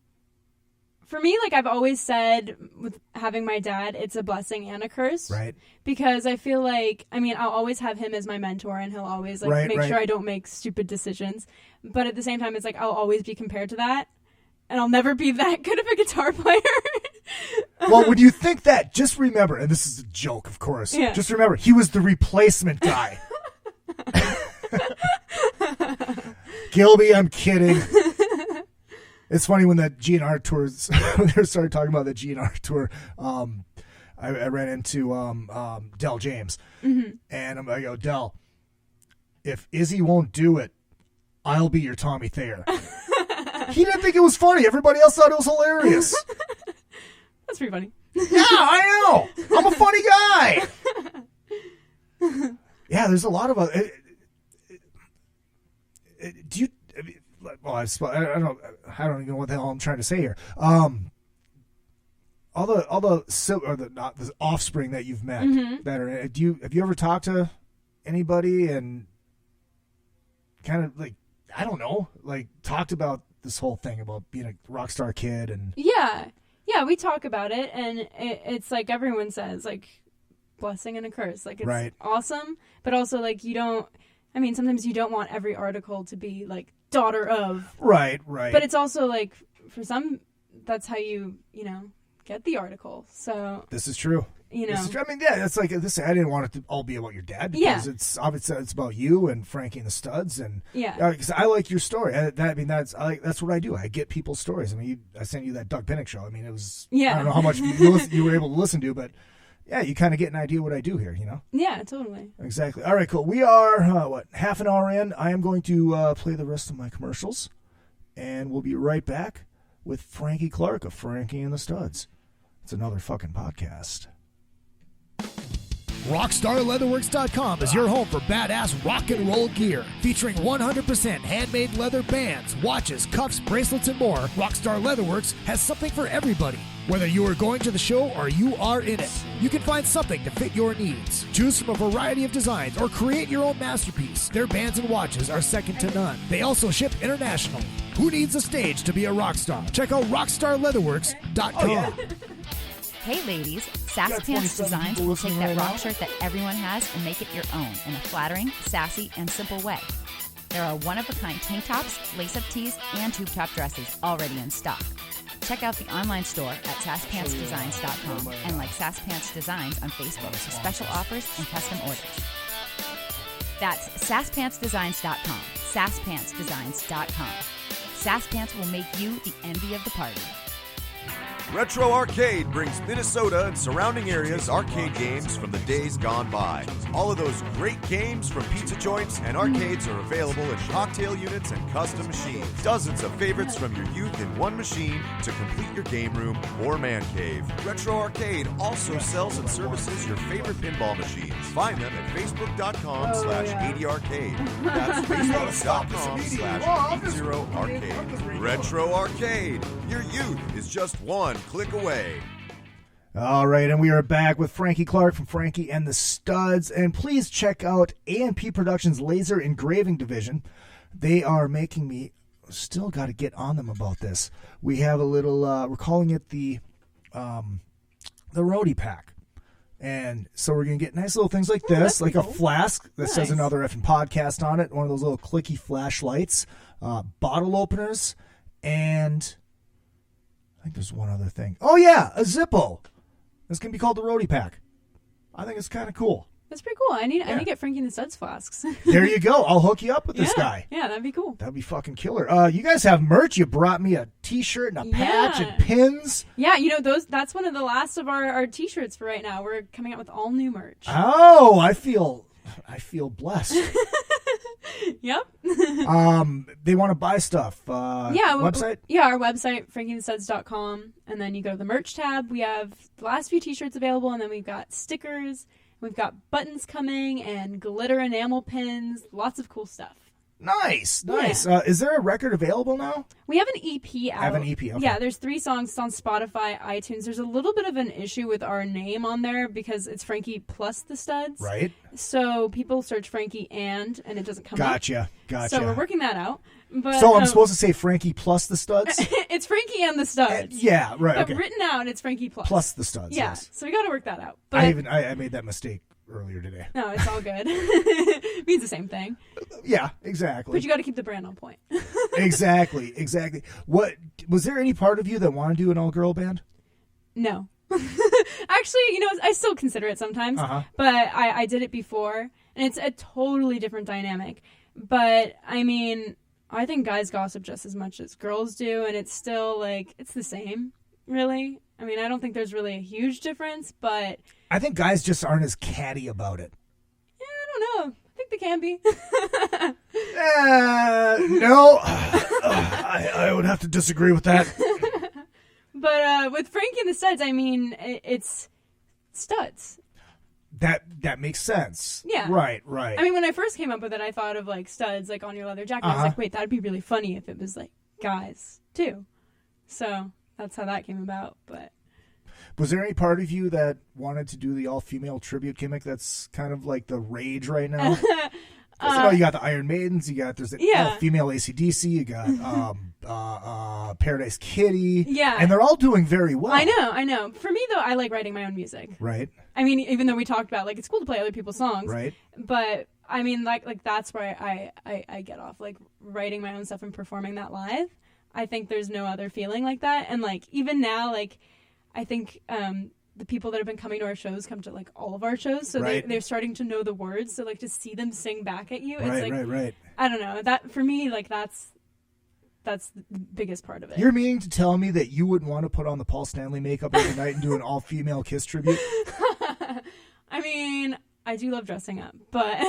for me, like I've always said with having my dad, it's a blessing and a curse. Right. Because I feel like, I mean, I'll always have him as my mentor and he'll always like make sure I don't make stupid decisions. But at the same time, it's like I'll always be compared to that. And I'll never be that good of a guitar player. Well, when you think that, just remember, and this is a joke, of course, just remember, he was the replacement guy. Gilby, I'm kidding. It's funny when that GNR tours, when they started talking about the GNR tour, I ran into Del James. Mm-hmm. And I go, Del, if Izzy won't do it, I'll be your Tommy Thayer. He didn't think it was funny. Everybody else thought it was hilarious. That's pretty funny. Yeah, I know. I'm a funny guy. Yeah, there's a lot of do you? Well, I don't even know what the hell I'm trying to say here. All the offspring that you've met that are. Have you ever talked to anybody and kind of like, I don't know, like talked about this whole thing about being a rock star kid? And yeah, we talk about it, and it's like everyone says, like, blessing and a curse. Like, it's awesome, but also like sometimes you don't want every article to be like daughter of. Right. But it's also like, for some, that's how you get the article. So this is true. I mean, yeah, it's like this. I didn't want it to all be about your dad, because it's obviously it's about you and Frankie and the Studs, and because I like your story. That's what I do. I get people's stories. I mean, I sent you that Doug Pinnick show. I mean, it was I don't know how much you were able to listen to, but yeah, you kind of get an idea what I do here. Yeah, totally. Exactly. All right, cool. We are half an hour in. I am going to play the rest of my commercials, and we'll be right back with Frankie Clarke of Frankie and the Studs. It's another fucking podcast. RockstarLeatherworks.com is your home for badass rock and roll gear. Featuring 100% handmade leather bands, watches, cuffs, bracelets, and more, Rockstar Leatherworks has something for everybody. Whether you are going to the show or you are in it, you can find something to fit your needs. Choose from a variety of designs or create your own masterpiece. Their bands and watches are second to none. They also ship internationally. Who needs a stage to be a rock star? Check out RockstarLeatherworks.com. Oh, yeah. Hey ladies, Sass Pants Designs will take that rock shirt that everyone has and make it your own in a flattering, sassy, and simple way. There are one-of-a-kind tank tops, lace-up tees, and tube top dresses already in stock. Check out the online store at sasspantsdesigns.com and like Sass Pants Designs on Facebook for special offers and custom orders. That's sasspantsdesigns.com, sasspantsdesigns.com. Sass Pants will make you the envy of the party. Retro Arcade brings Minnesota and surrounding areas arcade games from the days gone by. All of those great games from pizza joints and arcades are available in cocktail units and custom machines. Dozens of favorites from your youth in one machine to complete your game room or man cave. Retro Arcade also sells and services your favorite pinball machines. Find them at facebook.com/80arcade. That's facebook.com/80arcade. Retro Arcade. Your youth is just one click away. All right, and we are back with Frankie Clarke from Frankie and the Studs. And please check out A&P Productions' laser engraving division. They are making me, still got to get on them about this. We have a little, we're calling it the roadie pack. And so we're going to get nice little things like this, like cool. A flask that says Another Effing Podcast on it, one of those little clicky flashlights, bottle openers, and I think there's one other thing. Oh, yeah, a Zippo. This can be called the roadie pack. I think it's kind of cool. That's pretty cool. I need to get Frankie and the Studs flasks. There you go. I'll hook you up with this guy. Yeah, that'd be cool. That'd be fucking killer. You guys have merch. You brought me a T-shirt and a patch and pins. Yeah, that's one of the last of our T-shirts for right now. We're coming out with all new merch. Oh, I feel blessed. Yep. They want to buy stuff. Website? Our website, frankieandthestuds.com. And then you go to the merch tab. We have the last few T-shirts available, and then we've got stickers. We've got buttons coming and glitter enamel pins. Lots of cool stuff. Nice. Yeah. Is there a record available now? We have an EP out. Have an EP, okay. Yeah, there's 3 songs. It's on Spotify, iTunes. There's a little bit of an issue with our name on there because it's Frankie plus the Studs. Right. So people search Frankie and it doesn't come up. Gotcha. So we're working that out. But, so I'm supposed to say Frankie plus the Studs? It's Frankie and the Studs. Yeah, right. But okay. written out, it's Frankie plus. Plus the Studs, yeah. yes. So we got to work that out. But I made that mistake earlier today. No, it's all good. It means the same thing. Yeah, exactly. But you got to keep the brand on point. Exactly. What was there any part of you that wanted to do an all-girl band? No. Actually, I still consider it sometimes. But I did it before, and it's a totally different dynamic. But, I mean, I think guys gossip just as much as girls do, and it's still, it's the same, really. I mean, I don't think there's really a huge difference, but... I think guys just aren't as catty about it. Yeah, I don't know. I think they can be. No. I would have to disagree with that. But with Frankie and the Studs, I mean, it's studs. That makes sense. Yeah. Right. I mean, when I first came up with it, I thought of, studs, on your leather jacket. I was like, wait, that'd be really funny if it was, guys, too. So that's how that came about, but... Was there any part of you that wanted to do the all-female tribute gimmick that's kind of like the rage right now? You got the Iron Maidens, there's the all-female AC/DC, you got Paradise Kitty. Yeah. And they're all doing very well. I know. For me, though, I like writing my own music. Right. I mean, even though we talked about, it's cool to play other people's songs. Right. But, I mean, that's where I get off, writing my own stuff and performing that live. I think there's no other feeling like that. And, even now, I think the people that have been coming to our shows come to all of our shows, so they're starting to know the words. So to see them sing back at you, it's right. I don't know, that for me that's the biggest part of it. You're meaning to tell me that you wouldn't want to put on the Paul Stanley makeup every night and do an all-female Kiss tribute? I mean, I do love dressing up, but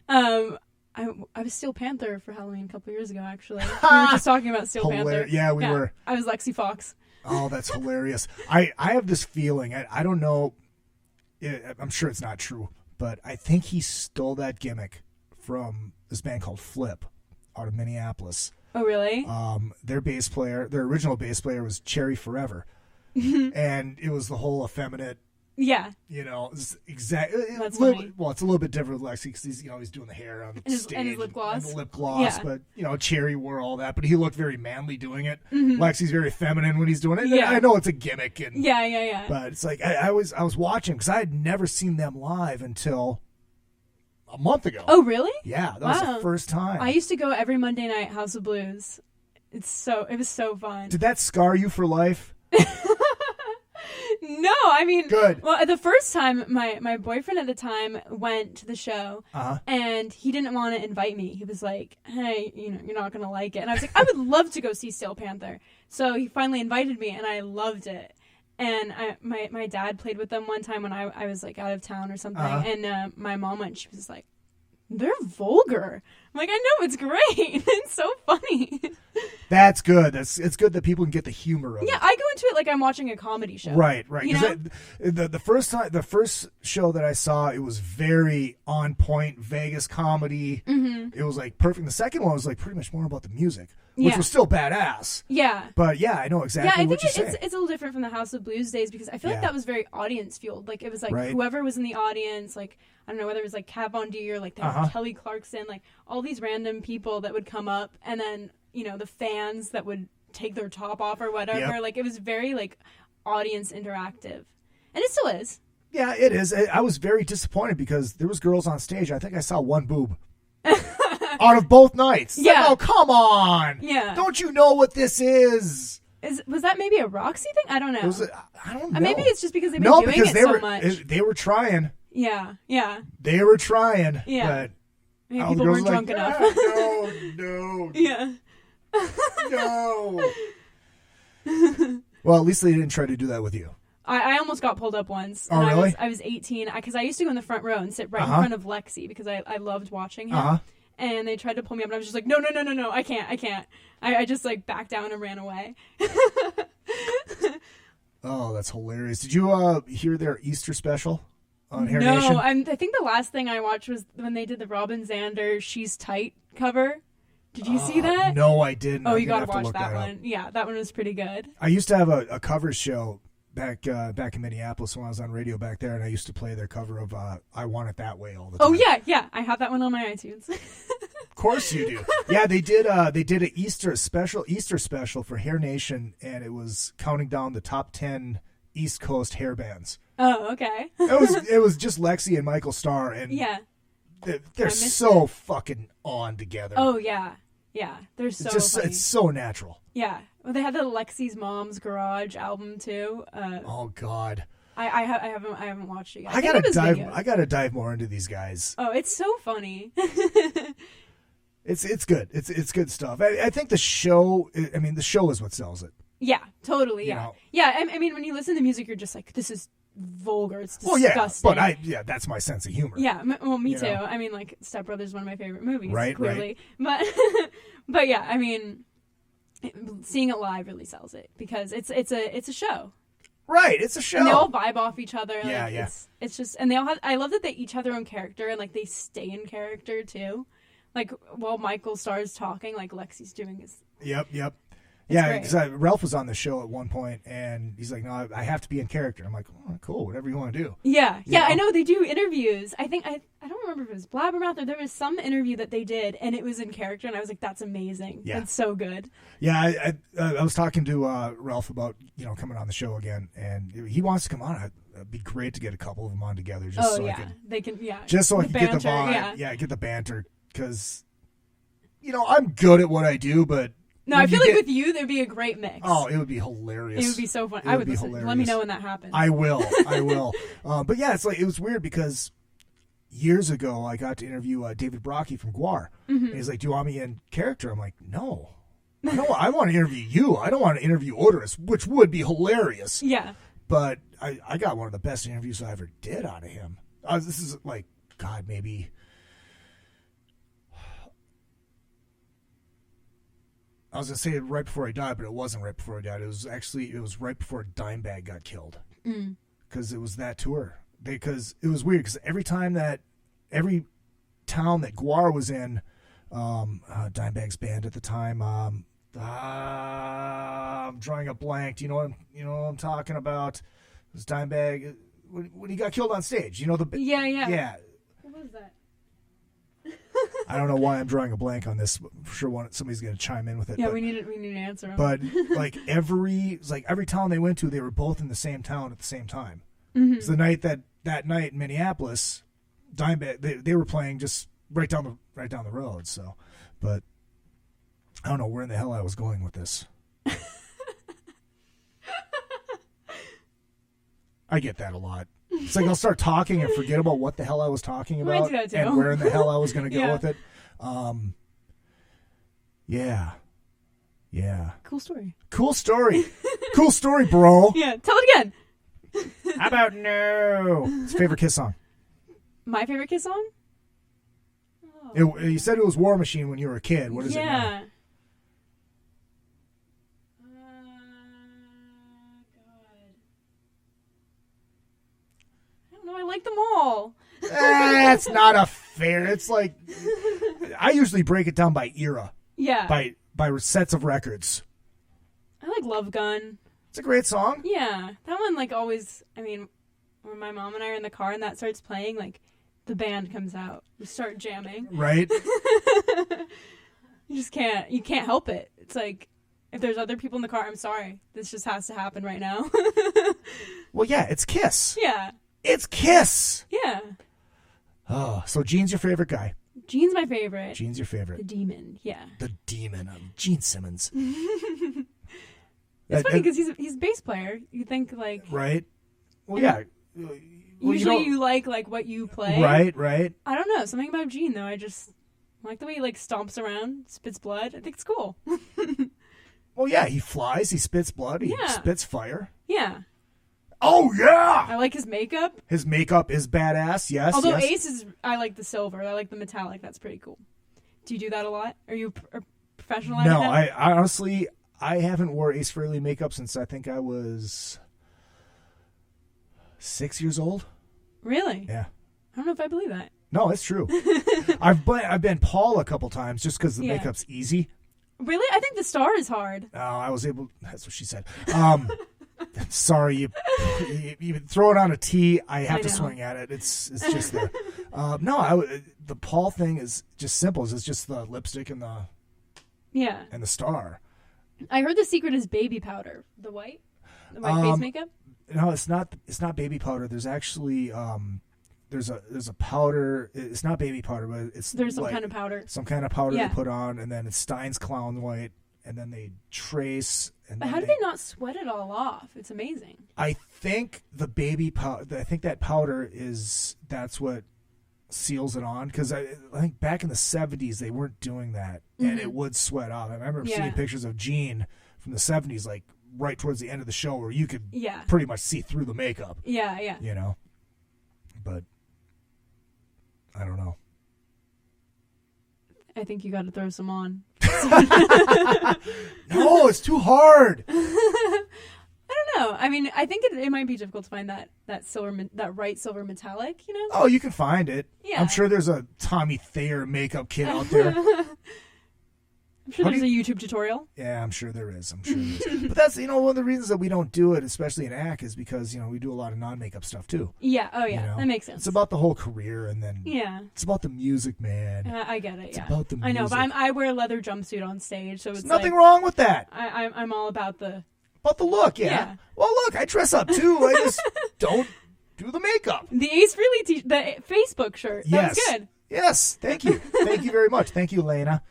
I was Steel Panther for Halloween a couple years ago. Actually, we were just talking about Steel Panther. Yeah, we were. I was Lexi Fox. Oh, that's hilarious. I have this feeling, I don't know, I'm sure it's not true, but I think he stole that gimmick from this band called Flip out of Minneapolis. Oh, really? Their original bass player was Cherry Forever. And it was the whole effeminate, yeah. Exactly. That's funny. Well, it's a little bit different with Lexi because he's doing the hair on stage. And his lip gloss. And the lip gloss. Yeah. But, Cherry wore all that. But he looked very manly doing it. Mm-hmm. Lexi's very feminine when he's doing it. Yeah. I know it's a gimmick. And, yeah. But it's I was watching because I had never seen them live until a month ago. Oh, really? Yeah, that was the first time. I used to go every Monday night, House of Blues. It was so fun. Did that scar you for life? No, I mean, good. Well, the first time, my boyfriend at the time went to the show, and he didn't want to invite me. He was like, "Hey, you're not gonna like it." And I was like, "I would love to go see Steel Panther." So he finally invited me, and I loved it. And my dad played with them one time when I was out of town or something, and my mom went. She was like, "They're vulgar." I'm like, "I know, it's great. It's so funny." That's good. It's good that people can get the humor of it. Yeah, I go into it like I'm watching a comedy show. Right. The first show that I saw, it was very on point Vegas comedy. Mm-hmm. It was perfect. The second one was pretty much more about the music, which was still badass. Yeah. But yeah, I know exactly what you're saying. It's a little different from the House of Blues days because I feel like that was very audience fueled. It was whoever was in the audience, I don't know whether it was Kat Von D or Kelly Clarkson, all these random people that would come up, and then the fans that would take their top off or whatever. Yep. It was very audience interactive, and it still is. Yeah, it is. I was very disappointed because there was girls on stage. I think I saw one boob out of both nights. Yeah. Oh, come on. Yeah. Don't you know what this is? Was that maybe a Roxy thing? I don't know. I don't know. Maybe it's just because they've been doing it so much. They were trying. Yeah, yeah. They were trying, Yeah. but Maybe all the people girls weren't were drunk like, enough. no. Yeah. No. Well, at least they didn't try to do that with you. I almost got pulled up once. Oh, and really? I was 18 because I used to go in the front row and sit right in Uh-huh. front of Lexi because I loved watching him. Uh-huh. And they tried to pull me up, and I was just like, no, I can't. I just like backed down and ran away. Oh, that's hilarious. Did you hear their Easter special on Hair Nation? No, I think the last thing I watched was when they did the Robin Zander "She's Tight" cover. Did you see that? No, I didn't. Oh, I'm you gonna gotta have to watch look that up. one. Yeah, that one was pretty good. I used to have a cover show back in Minneapolis when I was on radio back there, and I used to play their cover of "I Want It That Way" all the time. Oh yeah, I have that one on my iTunes. Of course you do. Yeah, they did an Easter special for Hair Nation, and it was counting down the top 10 East Coast hair bands. Oh, okay. It was just Lexi and Michael Starr, and Yeah. they're so fucking on together. Oh yeah, they're so funny. It's so natural. Yeah. Well, they had the Lexi's Mom's Garage album too. Oh God. I haven't watched it yet. I think it was gotta videos. I gotta dive more into these guys. Oh, it's so funny. It's good. It's good stuff. I think the show. I mean, the show is what sells it. Yeah, totally. You Yeah, know. yeah. I mean, when you listen to music, you're just like, this is vulgar. It's Well, disgusting. yeah, but that's my sense of humor. Yeah, well, me You too. know? I mean, like, Step Brothers is one of my favorite movies, Right, clearly. But, but yeah, I mean, seeing it live really sells it because it's a show. Right, it's a show. And they all vibe off each other. Like, Yeah. It's just, and they all have. I love that they each have their own character and like they stay in character too. Like while Michael Starr's talking, like Lexi's doing his. Yep. Yeah, great. because Ralph was on the show at one point, and he's like, "No, I have to be in character." I'm like, oh, "Cool, whatever you want to do." Yeah, You know? I know they do interviews. I think I don't remember if it was Blabbermouth or there was some interview that they did, and it was in character, and I was like, "That's amazing. Yeah. That's so good." Yeah, I was talking to Ralph about coming on the show again, and he wants to come on. It'd be great to get a couple of them on together, just so I could, they can. Yeah, just so I The can get the banter, vibe. yeah. Get the banter, because I'm good at what I do, but No, when I feel you like get- with you, there'd be a great mix. Oh, it would be hilarious. It would be so fun. It I would be listen. Let me hilarious. know when that happens. I will. But yeah, it's like it was weird because years ago I got to interview David Brockie from Guar. Mm-hmm. And he's like, "Do you want me in character?" I'm like, "No, I want to interview you. I don't want to interview Odorous, which would be hilarious." Yeah. But I got one of the best interviews I ever did out of him. This is like, God, maybe. I was gonna say it right before he died, but it wasn't right before he died. It was right before Dimebag got killed. Because it was that tour. Because it was weird. Because every town that Guar was in, Dimebag's band at the time. I'm drawing a blank. Do you know what I'm talking about? It was Dimebag when he got killed on stage. You know the Yeah. What was that? I don't know why I'm drawing a blank on this. I'm sure somebody's going to chime in with it. Yeah, but, we need to answer them. But like every town they went to, they were both in the same town at the same time. Mm-hmm. It was the night that night in Minneapolis, Dimebag they were playing just right down the road. So, but I don't know where in the hell I was going with this. I get that a lot. It's like I'll start talking and forget about what the hell I was talking I about do that too. and where in the hell I was going to go Yeah. with it. Yeah. Cool story. Cool story, bro. Yeah, tell it again. How about no? It's your favorite Kiss song. My favorite Kiss song? You said it was War Machine when you were a kid. What is it now? Yeah. God. I don't know. I like them all. That's not a fair. It's like I usually break it down by era, Yeah. by sets of records. I like Love Gun. It's a great song. Yeah. That one, like, always, I mean, when my mom and I are in the car and that starts playing, like, the band comes out. We start jamming. Right? You can't help it. It's like, if there's other people in the car, I'm sorry. This just has to happen right now. Well, yeah, it's Kiss. Yeah. It's Kiss. Yeah. Oh, so Gene's your favorite guy. Gene's my favorite. Gene's your The favorite. Demon, yeah. The Demon of Gene Simmons. It's funny because he's a bass player. You think, like... Right? Well, yeah. Well, Usually you like what you play. Right. I don't know. Something about Gene, though. I just like the way he stomps around, spits blood. I think it's cool. Well, yeah, he flies, he spits blood, he Yeah. spits fire. Yeah. Oh, yeah! I like his makeup. His makeup is badass, yes. Although yes. I like the silver. I like the metallic. That's pretty cool. Do you do that a lot? Are you a professional at No, it? I honestly, I haven't wore Ace Frehley makeup since I think I was 6 years old. Really? Yeah. I don't know if I believe that. No, it's true. I've been Paul a couple times just because the makeup's easy. Really? I think the star is hard. I was able. That's what she said. Sorry, you throw it on a tee. I have to swing at it. It's just there. The Paul thing is just simple. It's just the lipstick and the star. I heard the secret is baby powder. The white face makeup. No, it's not. It's not baby powder. There's actually there's a powder. It's not baby powder, but there's some kind of powder. Some kind of powder they put on, and then it's Stein's Clown White, and then they trace. And but how do they not sweat it all off? It's amazing. I think the baby powder. I think that powder that's what seals it on, because I think back in the 70s they weren't doing that, and it would sweat off. I remember seeing pictures of Gene from the 70s, like right towards the end of the show, where you could pretty much see through the makeup. Yeah. You know, but I don't know. I think you got to throw some on. No, it's too hard. I don't know. I mean, I think it might be difficult to find that silver, that right silver metallic. You know? Oh, you can find it. Yeah. I'm sure there's a Tommy Thayer makeup kit out there. I'm sure there's a YouTube tutorial. Yeah, I'm sure there is. But that's, one of the reasons that we don't do it, especially in ACK, is because, we do a lot of non-makeup stuff too. Yeah. Oh, yeah. That makes sense. It's about the whole career, and then it's about the music, man. I get it. It's about the music. I know, but I wear a leather jumpsuit on stage, so it's There's nothing wrong with that. I'm all about the look. Yeah. Well, look, I dress up too. I just don't do the makeup. The Ace Frehley the Facebook shirt. That was good. Yes. Thank you. Thank you very much. Thank you, Lena.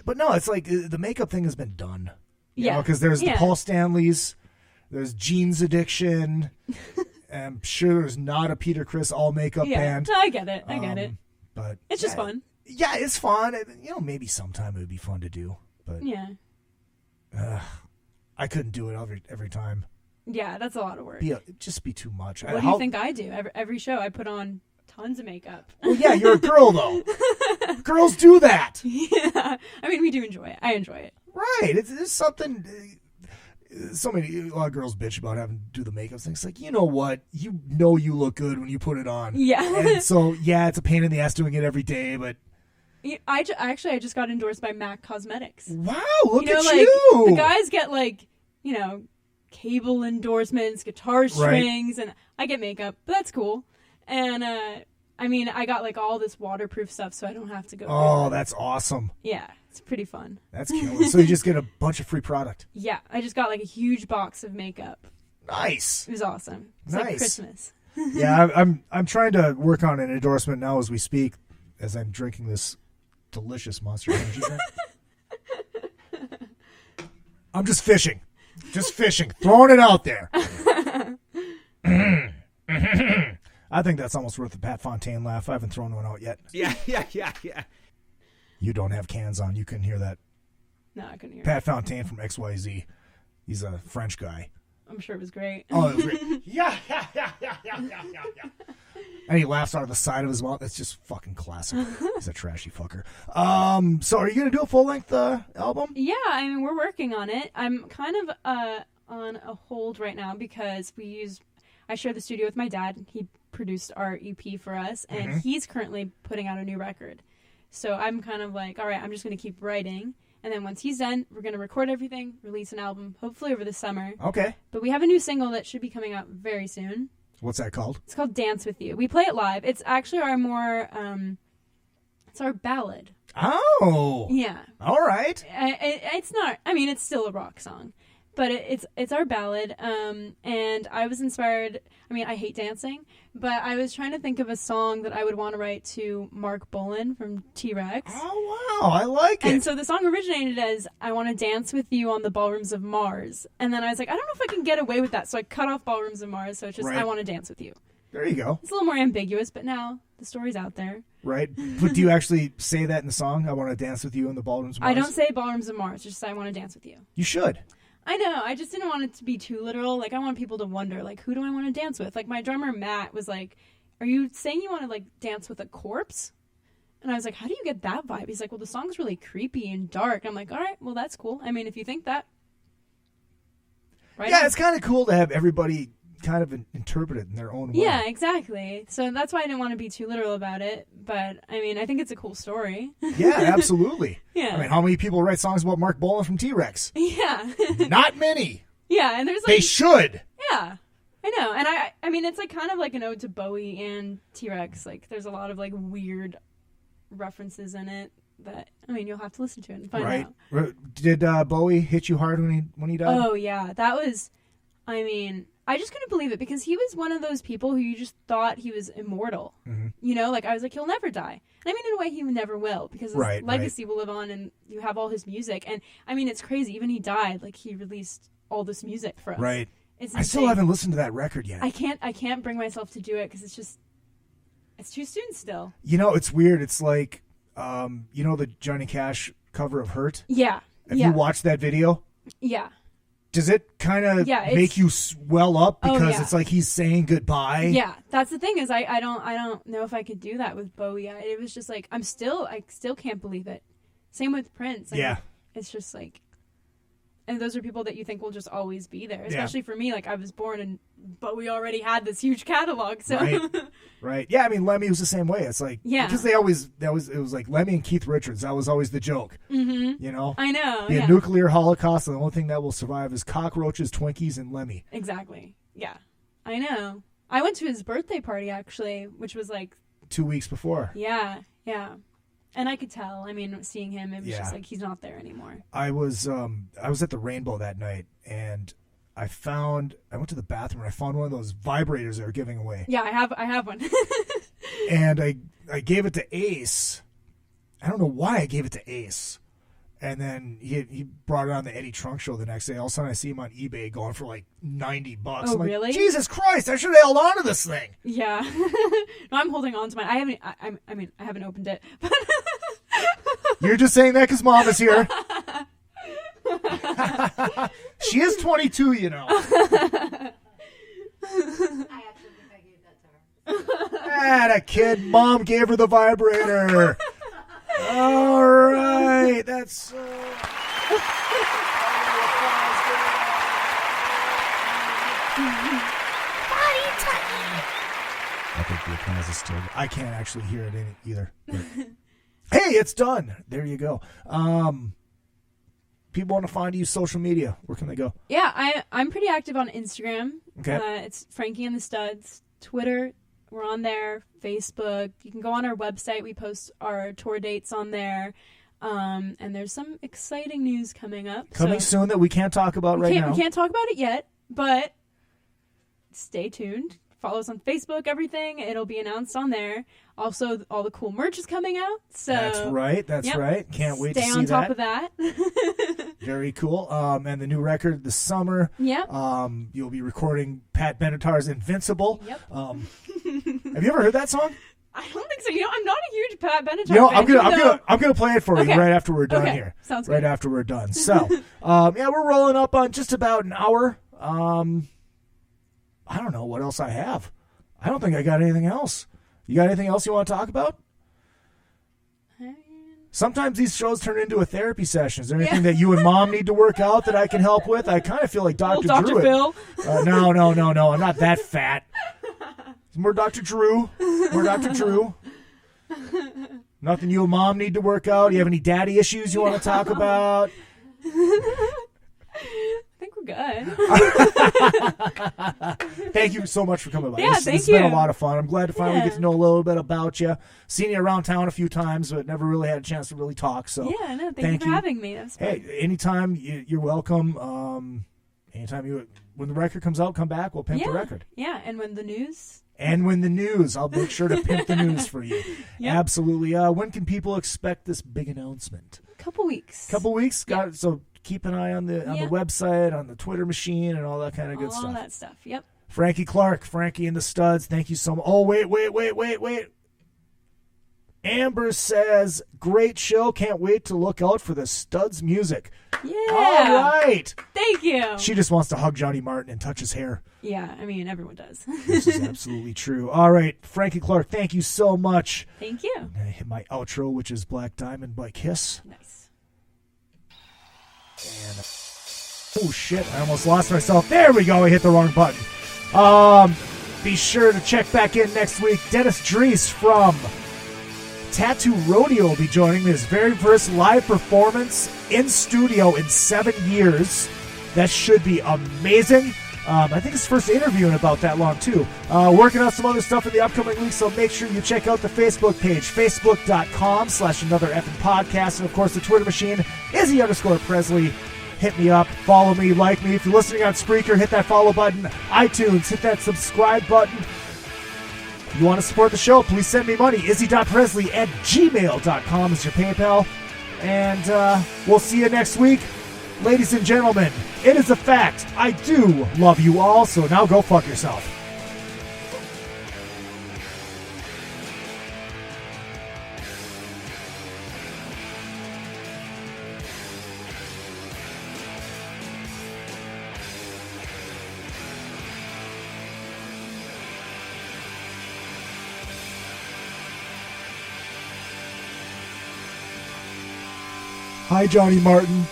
But no, it's like the makeup thing has been done. Because there's the Paul Stanleys, there's Gene's Addiction. I'm sure there's not a Peter Criss all makeup band. No, I get it. I get it. But it's just fun. Yeah, it's fun. Maybe sometime it would be fun to do. But I couldn't do it every time. Yeah, that's a lot of work. It'd just be too much. What do you think I do? Every show I put on tons of makeup. Well, yeah, you're a girl, though. Girls do that. Yeah. I mean, we do enjoy it. I enjoy it. Right. It's something... a lot of girls bitch about having to do the makeup thing. It's like, you know what? You look good when you put it on. Yeah. And so, it's a pain in the ass doing it every day, but... I just got endorsed by MAC Cosmetics. Wow, look at like, you! The guys get, cable endorsements, guitar strings, and I get makeup, but that's cool. And, I got, all this waterproof stuff, so I don't have to go. Oh, that's awesome. Yeah, it's pretty fun. That's killer. So you just get a bunch of free product. Yeah, I just got, a huge box of makeup. Nice. It was awesome. It's nice. like Christmas. Yeah, I'm trying to work on an endorsement now as we speak, as I'm drinking this delicious Monster Energy drink. I'm just fishing, throwing it out there. I think that's almost worth the Pat Fontaine laugh. I haven't thrown one out yet. Yeah. You don't have cans on. You couldn't hear that. No, I couldn't hear Pat Fontaine from XYZ. He's a French guy. I'm sure it was great. Oh, it was great. Yeah. And he laughs out of the side of his mouth. That's just fucking classic. He's a trashy fucker. So are you going to do a full-length album? Yeah, we're working on it. I'm kind of on a hold right now because I share the studio with my dad. He produced our EP for us, and he's currently putting out a new record. So I'm kind of like, all right, I'm just going to keep writing. And then once he's done, we're going to record everything, release an album, hopefully over the summer. Okay. But we have a new single that should be coming out very soon. What's that called? It's called Dance With You. We play it live. It's actually our more, it's our ballad. Oh. Yeah. All right. It's not, it's still a rock song. But it's our ballad, and I was inspired. I hate dancing, but I was trying to think of a song that I would want to write to Mark Bolan from T-Rex. Oh, wow, I like it. And so the song originated as, I want to dance with you on the ballrooms of Mars. And then I was like, I don't know if I can get away with that, so I cut off ballrooms of Mars, so it's just, I want to dance with you. There you go. It's a little more ambiguous, but now the story's out there. Right. But do you actually say that in the song? I want to dance with you in the ballrooms of Mars? I don't say ballrooms of Mars, just I want to dance with you. You should. I know. I just didn't want it to be too literal. Like, I want people to wonder, like, who do I want to dance with? Like, my drummer, Matt, was like, are you saying you want to, like, dance with a corpse? And I was like, how do you get that vibe? He's like, well, the song's really creepy and dark. I'm like, all right, well, that's cool. I mean, if you think that. Right yeah, on. It's kind of cool to have everybody kind of interpret it in their own way. Yeah, exactly. So that's why I didn't want to be too literal about it. But, I mean, I think it's a cool story. Yeah, absolutely. Yeah. I mean, how many people write songs about Mark Bolan from T-Rex? Yeah. Not many. Yeah, and there's like... They should. Yeah. I know. And I mean, it's like kind of like an ode to Bowie and T-Rex. Like, there's a lot of, like, weird references in it that, I mean, you'll have to listen to it and find out. Did Bowie hit you hard when he died? Oh, yeah. That was... I mean... I just couldn't believe it because he was one of those people who you just thought he was immortal. Mm-hmm. You know, like I was like, he'll never die. And I mean, in a way, he never will because his legacy will live on and you have all his music. And I mean, it's crazy. Even he died, like he released all this music for us. Right. It's I still haven't listened to that record yet. I can't bring myself to do it because it's too soon still. You know, it's weird. It's like, you know, the Johnny Cash cover of Hurt? Yeah. Have you watched that video? Yeah. Does it kind of make you swell up because it's like he's saying goodbye? Yeah, that's the thing is I don't know if I could do that with Bowie. It was just like I still can't believe it. Same with Prince. It's just like, and those are people that you think will just always be there. Especially for me, like I was born and Bowie already had this huge catalog. So right. Yeah, I mean Lemmy was the same way. It's like because it was like Lemmy and Keith Richards. That was always the joke. Mm-hmm. You know, I know. The nuclear holocaust, and the only thing that will survive is cockroaches, Twinkies, and Lemmy. Exactly. Yeah, I know. I went to his birthday party actually, which was like 2 weeks before. Yeah. And I could tell. I mean, seeing him, it was just like he's not there anymore. I was at the Rainbow that night, and I went to the bathroom and I found one of those vibrators they were giving away. Yeah, I have one. And I gave it to Ace. I don't know why I gave it to Ace. And then he brought it on the Eddie Trunk show the next day. All of a sudden I see him on eBay going for like $90. Oh, I'm like, really? Jesus Christ, I should have held on to this thing. Yeah. No, I'm holding on to mine. I haven't opened it. You're just saying that because Mom is here. She is 22, you know. I actually think I gave that to her. Atta kid. Mom gave her the vibrator. All right. That's so... I think the applause is still... I can't actually hear it either. Hey, it's done. There you go. People want to find you social media. Where can they go? Yeah, I'm pretty active on Instagram. Okay. It's Frankie and the Studs. Twitter, we're on there. Facebook. You can go on our website. We post our tour dates on there. And there's some exciting news coming up. Coming soon that we can't talk about right now. We can't talk about it yet, but stay tuned. Follow us on Facebook, everything. It'll be announced on there. Also, all the cool merch is coming out. So That's right. Can't wait to see that. Stay on top of that. Very cool. And the new record this summer. Yep. You'll be recording Pat Benatar's Invincible. Yep. Have you ever heard that song? I don't think so. You know, I'm not a huge Pat Benatar fan. I'm gonna play it for you right after we're done here. Sounds good. Right after we're done. So, we're rolling up on just about an hour. I don't know what else I have. I don't think I got anything else. You got anything else you want to talk about? Sometimes these shows turn into a therapy session. Is there anything that you and Mom need to work out that I can help with? I kind of feel like Dr. Drew. Phil. No. I'm not that fat. More Dr. Drew. Nothing you and Mom need to work out? You have any daddy issues you want to talk about? I think we're good. Thank you so much for coming by. Yeah, This has been a lot of fun. I'm glad to finally get to know a little bit about you. Seen you around town a few times, but never really had a chance to really talk. So thank you for having me. That was fun. Hey, anytime you're welcome. Anytime when the record comes out, come back. We'll pimp the record. Yeah, and when the news. I'll make sure to pimp the news for you. Yep. Absolutely. When can people expect this big announcement? Couple weeks. Got it. So keep an eye on the website, on the Twitter machine, and all that kind of good stuff. All that stuff. Yep. Frankie Clarke, Frankie and the Studs, thank you so much. Oh, wait. Amber says, great show. Can't wait to look out for the Studs music. Yeah. All right. Thank you. She just wants to hug Johnny Martin and touch his hair. Yeah, I mean, everyone does. This is absolutely true. All right, Frankie Clarke, thank you so much. Thank you. I'm going to hit my outro, which is Black Diamond by Kiss. Nice. And, oh, shit, I almost lost myself. There we go, I hit the wrong button. Be sure to check back in next week. Dennis Dries from Tattoo Rodeo will be joining his very first live performance in studio in 7 years. That should be amazing. I think it's first interview in about that long, too. Working on some other stuff in the upcoming week, so make sure you check out the Facebook page, facebook.com/another effing podcast. And, of course, the Twitter machine, Izzy_Presley. Hit me up, follow me, like me. If you're listening on Spreaker, hit that follow button. iTunes, hit that subscribe button. If you want to support the show, please send me money. Izzy.Presley@gmail.com is your PayPal. And we'll see you next week. Ladies and gentlemen, it is a fact. I do love you all, so now go fuck yourself. Hi, Johnny Martin.